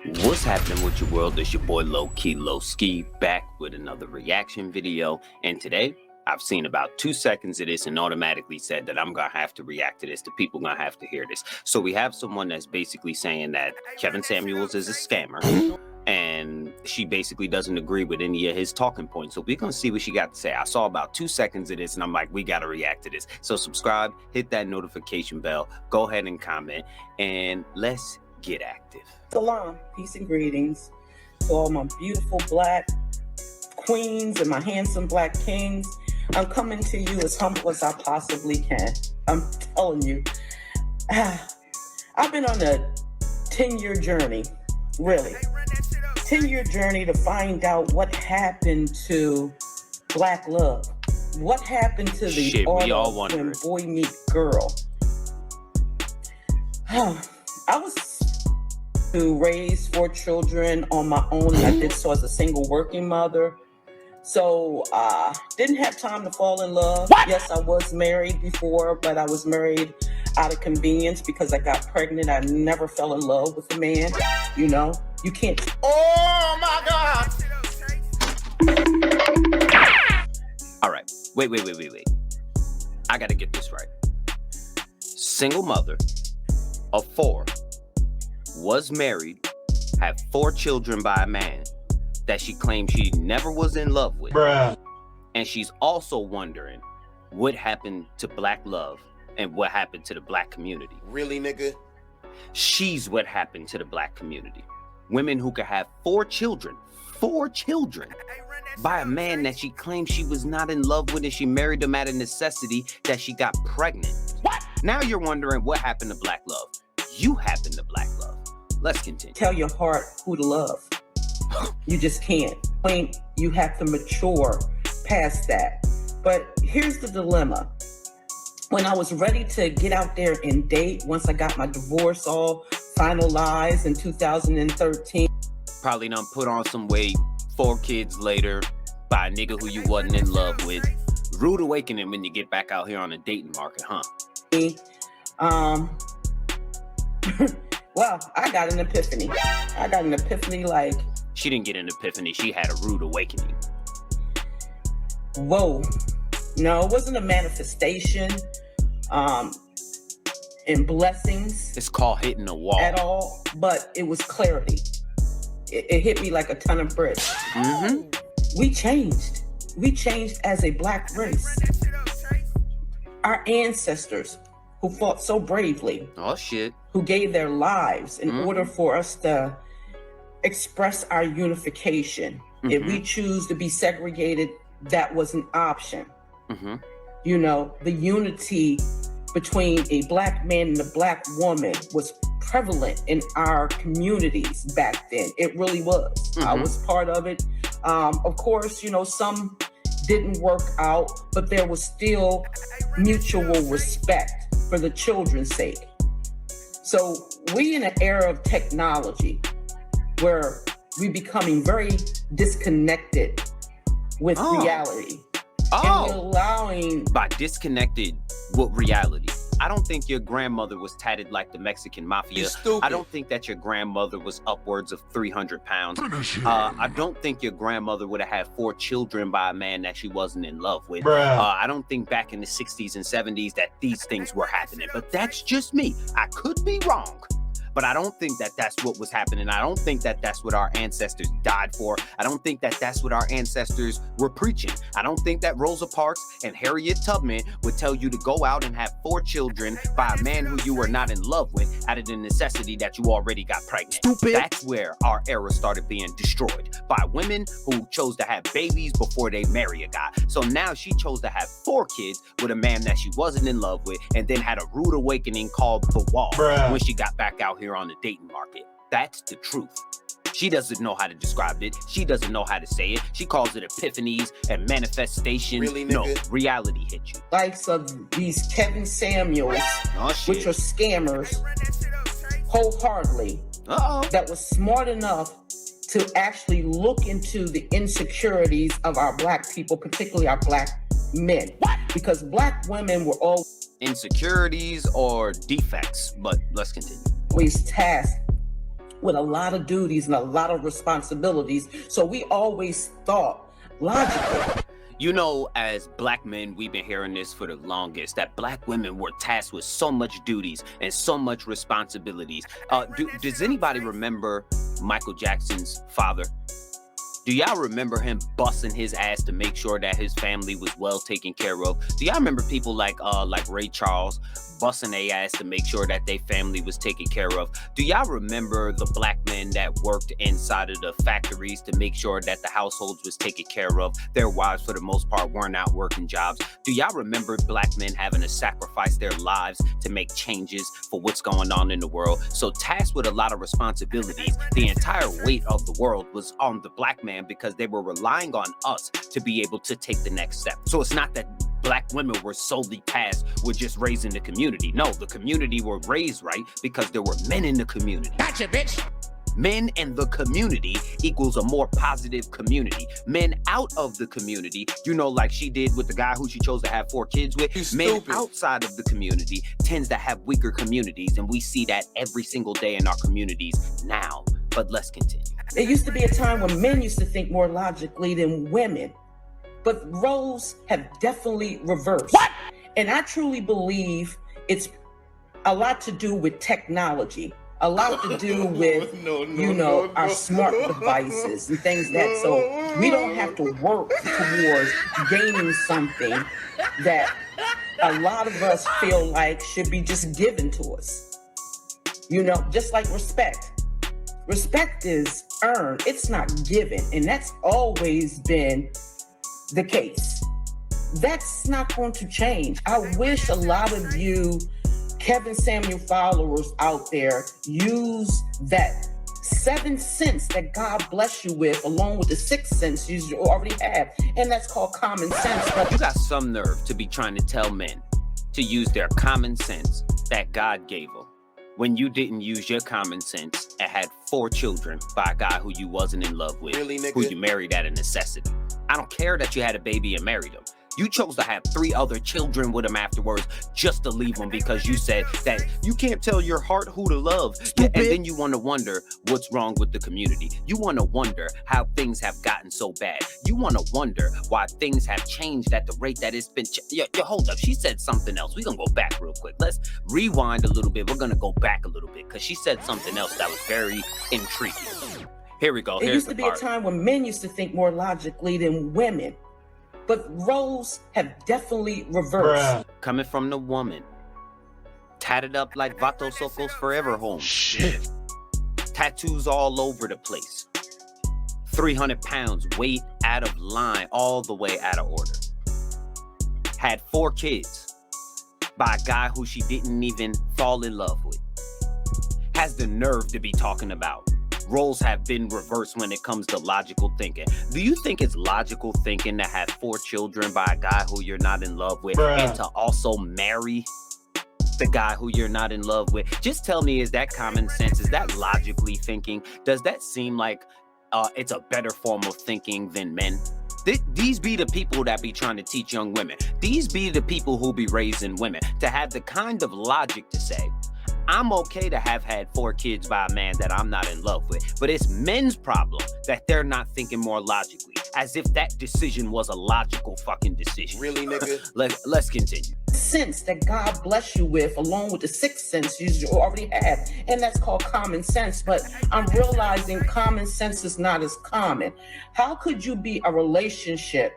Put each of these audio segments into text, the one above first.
What's happening with your world? It's your boy Low Key Low Ski back with another reaction video, and today I've seen about 2 seconds of this and automatically said that I'm gonna have to react to this. The people gonna have to hear this. So we have someone that's basically saying that Kevin Samuels is a scammer, and she basically doesn't agree with any of his talking points. So we're gonna see what she got to say. I saw about 2 seconds of this and I'm like, we gotta react to this. So subscribe, hit that notification bell, go ahead and comment, and let's get active. Salam, peace and greetings to all my beautiful black queens and my handsome black kings. I'm coming to you as humble as I possibly can. I'm telling you, I've been on a 10-year journey, really. 10-year journey to find out what happened to black love. What happened to the art when boy meet girl. I was to raise 4 children on my own, and I did so as a single working mother. So didn't have time to fall in love. What? Yes, I was married before, but I was married out of convenience because I got pregnant. I never fell in love with a man. You know, you can't. Oh my God. All right, wait. I gotta get this right. Single mother of 4, was married, had 4 children by a man that she claimed she never was in love with. Bruh. And she's also wondering what happened to black love and what happened to the black community. Really, nigga? She's what happened to the black community. Women who could have 4 children by a man that she claimed she was not in love with, and she married him out of necessity that she got pregnant. What? Now you're wondering what happened to black love. You happen to black love. Let's continue. Tell your heart who to love. You just can't. You have to mature past that. But here's the dilemma. When I was ready to get out there and date, once I got my divorce all finalized in 2013. Probably done put on some weight, 4 kids later, by a nigga who you wasn't in love with. Rude awakening when you get back out here on the dating market, huh? Well, I got an epiphany. Like... She didn't get an epiphany. She had a rude awakening. Whoa. No, it wasn't a manifestation and blessings. It's called hitting a wall. At all, but it was clarity. It hit me like a ton of bricks. Mm-hmm. We changed. We changed as a black race. Our ancestors who fought so bravely. Oh, shit. Who gave their lives in order for us to express our unification. If we choose to be segregated, that was an option. You know, the unity between a black man and a black woman was prevalent in our communities back then. It really was. I was part of it. Of course, you know, some didn't work out, but there was still mutual respect for the children's sake. So we in an era of technology where we're becoming very disconnected with reality. And we're allowing... By disconnected with reality, I don't think your grandmother was tatted like the Mexican mafia. I don't think that your grandmother was upwards of 300 pounds. I don't think your grandmother would have had 4 children by a man that she wasn't in love with. I don't think back in the 60s and 70s that these things were happening. But that's just me. I could be wrong. But I don't think that that's what was happening. I don't think that that's what our ancestors died for. I don't think that that's what our ancestors were preaching. I don't think that Rosa Parks and Harriet Tubman would tell you to go out and have 4 children by a man who you were not in love with out of the necessity that you already got pregnant. Stupid. That's where our era started being destroyed by women who chose to have babies before they marry a guy. So now she chose to have 4 kids with a man that she wasn't in love with, and then had a rude awakening called the wall when she got back out here on the dating market. That's the truth. She doesn't know how to describe it. She doesn't know how to say it. She calls it epiphanies and manifestations. Really, no, reality hit you. Likes of these Kevin Samuels, which are scammers, wholeheartedly, that was smart enough to actually look into the insecurities of our black people, particularly our black men. Because black women were all insecurities or defects, but let's continue. Always tasked with a lot of duties and a lot of responsibilities. So we always thought logically. You know, as black men, we've been hearing this for the longest, that black women were tasked with so much duties and so much responsibilities. Does anybody remember Michael Jackson's father? Do y'all remember him busting his ass to make sure that his family was well taken care of? Do y'all remember people like Ray Charles busting their ass to make sure that their family was taken care of? Do y'all remember the black men that worked inside of the factories to make sure that the households was taken care of? Their wives, for the most part, weren't out working jobs. Do y'all remember black men having to sacrifice their lives to make changes for what's going on in the world? So tasked with a lot of responsibilities, the entire weight of the world was on the black man because they were relying on us to be able to take the next step. So it's not that black women were solely tasked with just raising the community. No, the community were raised right because there were men in the community. Gotcha, bitch. Men in the community equals a more positive community. Men out of the community, you know, like she did with the guy who she chose to have 4 kids with. Men outside of the community tends to have weaker communities, and we see that every single day in our communities now. But let's continue. There used to be a time when men used to think more logically than women, but roles have definitely reversed. What? And I truly believe it's a lot to do with technology, a lot to do with, our smart devices and things that, so we don't have to work towards gaining something that a lot of us feel like should be just given to us. Just like respect. Respect is earned, it's not given, and that's always been the case. That's not going to change. I wish a lot of you Kevin Samuel followers out there use that 7th sense that God bless you with, along with the 6th sense you already have, and that's called common sense. But you got some nerve to be trying to tell men to use their common sense that God gave them, when you didn't use your common sense and had 4 children by a guy who you wasn't in love with, Really, nigga? who you married out of necessity. I don't care that you had a baby and married him. You chose to have 3 other children with him afterwards just to leave him because you said that you can't tell your heart who to love. Yeah, and then you want to wonder what's wrong with the community. You want to wonder how things have gotten so bad. You want to wonder why things have changed at the rate that it's been. Hold up. She said something else. We're going to go back real quick. Let's rewind a little bit. We're going to go back a little bit because she said something else that was very intriguing. Here we go. There used to be a time when men used to think more logically than women, but roles have definitely reversed. Bruh. Coming from the woman, tatted up like Vato Soko's Forever Home. Shit. Tattoos all over the place. 300 pounds, weight out of line, all the way out of order. Had 4 kids by a guy who she didn't even fall in love with. Has the nerve to be talking about roles have been reversed when it comes to logical thinking. Do you think it's logical thinking to have 4 children by a guy who you're not in love with, Bruh. and to also marry the guy who you're not in love with? Just tell me, is that common sense? Is that logically thinking? Does that seem like it's a better form of thinking than men? These be the people that be trying to teach young women. These be the people who be raising women to have the kind of logic to say, I'm okay to have had 4 kids by a man that I'm not in love with, but it's men's problem that they're not thinking more logically, as if that decision was a logical fucking decision. Really, nigga? Let's continue. Sense that God bless you with, along with the 6th sense you already have, and that's called common sense. But I'm realizing common sense is not as common. How could you be a relationship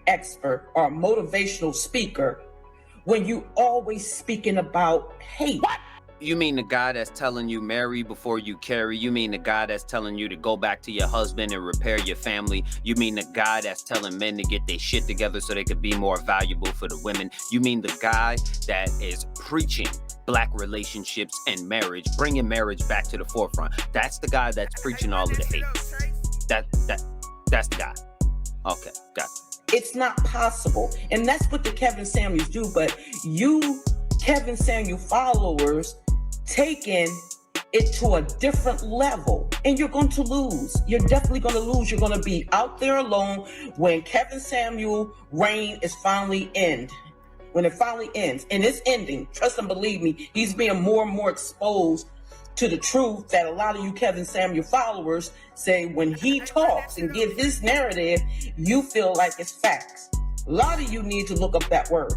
expert or a motivational speaker when you always speaking about hate? What? You mean the guy that's telling you marry before you carry? You mean the guy that's telling you to go back to your husband and repair your family? You mean the guy that's telling men to get their shit together so they could be more valuable for the women? You mean the guy that is preaching black relationships and marriage, bringing marriage back to the forefront? That's the guy that's preaching all of the hate. That's the guy. Okay, got it. It's not possible. And that's what the Kevin Samuels do. But you, Kevin Samuel followers, taking it to a different level, and you're going to lose. You're definitely going to lose. You're going to be out there alone when Kevin Samuel reign is finally end. When it finally ends, and it's ending, trust and believe me, he's being more and more exposed to the truth that a lot of you Kevin Samuel followers say when he talks and give his narrative, you feel like it's facts. A lot of you need to look up that word.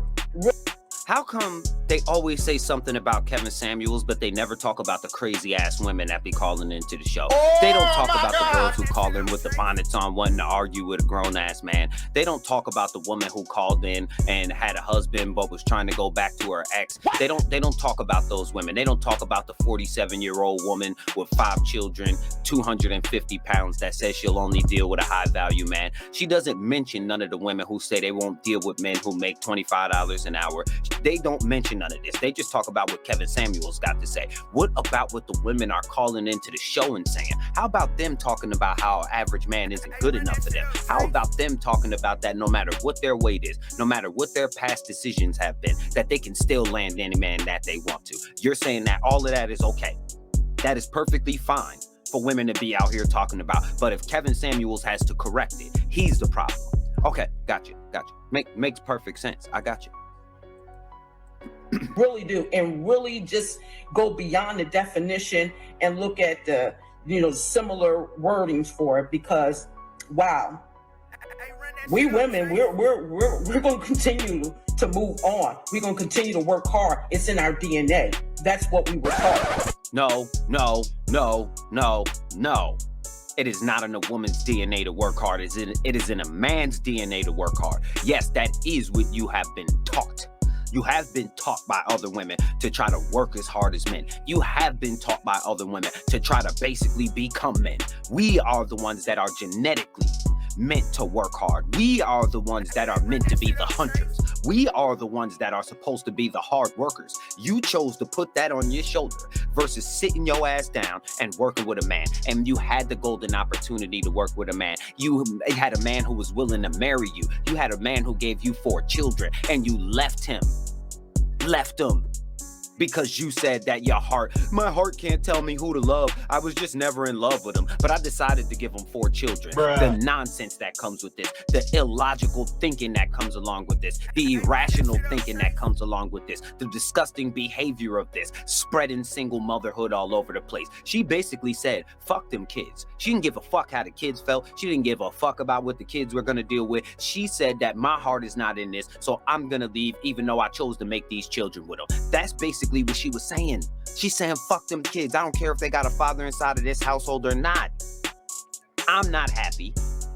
How come they always say something about Kevin Samuels, but they never talk about the crazy ass women that be calling into the show? They don't talk about the girls who call in with the bonnets on wanting to argue with a grown ass man. They don't talk about the woman who called in and had a husband but was trying to go back to her ex. They don't talk about those women. They don't talk about the 47-year-old woman with 5 children, 250 pounds that says she'll only deal with a high value man. She doesn't mention none of the women who say they won't deal with men who make $25 an hour. They don't mention none of this. They just talk about what Kevin Samuels got to say. What about what the women are calling into the show and saying? How about them talking about how an average man isn't good enough for them? How about them talking about that no matter what their weight is, no matter what their past decisions have been, that they can still land any man that they want to? You're saying that all of that is okay. That is perfectly fine for women to be out here talking about. But if Kevin Samuels has to correct it, he's the problem. Okay, got you. Makes perfect sense. I got you. Really do, and really just go beyond the definition and look at the similar wordings for it, because wow, we women we're going to continue to move on. We're going to continue to work hard. It's in our DNA. That's what we were taught. No. It is not in a woman's DNA to work hard. It is in a man's DNA to work hard. Yes, that is what you have been taught. You have been taught by other women to try to work as hard as men. You have been taught by other women to try to basically become men. We are the ones that are genetically meant to work hard. We are the ones that are meant to be the hunters. We are the ones that are supposed to be the hard workers. You chose to put that on your shoulder versus sitting your ass down and working with a man. And you had the golden opportunity to work with a man. You had a man who was willing to marry you. You had a man who gave you 4 children, and you left him. Because you said that my heart can't tell me who to love. I was just never in love with him, but I decided to give him 4 children. Bruh. The nonsense that comes with this, the illogical thinking that comes along with this, the irrational thinking that comes along with this, the disgusting behavior of this, spreading single motherhood all over the place. She basically said, fuck them kids. She didn't give a fuck how the kids felt. She didn't give a fuck about what the kids were gonna deal with. She said that my heart is not in this, so I'm gonna leave even though I chose to make these children with them. That's basically what she was saying. She's saying, fuck them kids. I don't care if they got a father inside of this household or not. I'm not happy.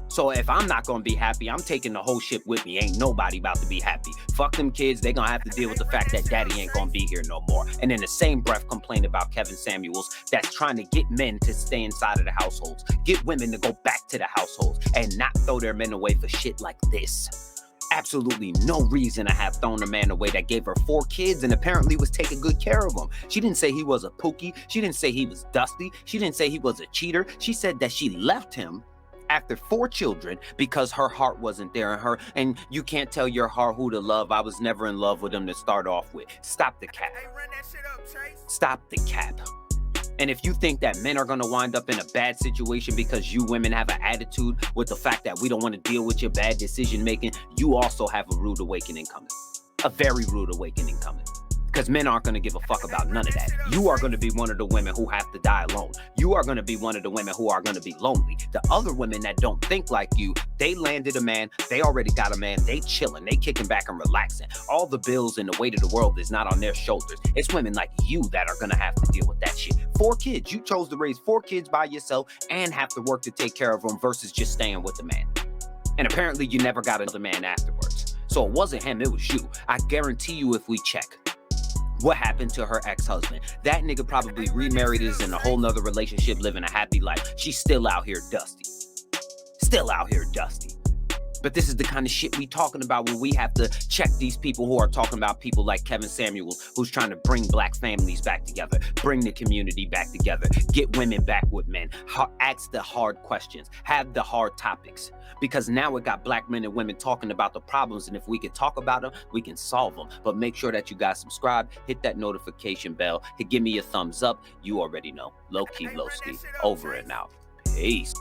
So if I'm not going to be happy, I'm taking the whole shit with me. Ain't nobody about to be happy. Fuck them kids. They going to have to deal with the fact that daddy ain't going to be here no more. And in the same breath, complain about Kevin Samuels that's trying to get men to stay inside of the households, get women to go back to the households and not throw their men away for shit like this. Absolutely no reason to have thrown a man away that gave her 4 kids and apparently was taking good care of them. She didn't say he was a pookie. She didn't say he was dusty. She didn't say he was a cheater. She said that she left him after 4 children because her heart wasn't there in her. And you can't tell your heart who to love. I was never in love with him to start off with. Stop the cap. Stop the cap. And if you think that men are going to wind up in a bad situation because you women have an attitude with the fact that we don't want to deal with your bad decision making, you also have a rude awakening coming. A very rude awakening coming. Because men aren't going to give a fuck about none of that. You are going to be one of the women who have to die alone. You are going to be one of the women who are going to be lonely. The other women that don't think like you, they landed a man. They already got a man. They chilling. They kicking back and relaxing. All the bills and the weight of the world is not on their shoulders. It's women like you that are going to have to deal with that shit. 4 kids. You chose to raise 4 kids by yourself and have to work to take care of them versus just staying with the man. And apparently you never got another man afterwards. So it wasn't him. It was you. I guarantee you if we check what happened to her ex-husband, that nigga probably remarried, is in a whole nother relationship, living a happy life. She's still out here dusty. But this is the kind of shit we talking about when we have to check these people who are talking about people like Kevin Samuels, who's trying to bring black families back together, bring the community back together, get women back with men, ask the hard questions, have the hard topics. Because now we got black men and women talking about the problems, and if we can talk about them, we can solve them. But make sure that you guys subscribe, hit that notification bell, give me a thumbs up. You already know. Low key, low ski. Over and out. Peace.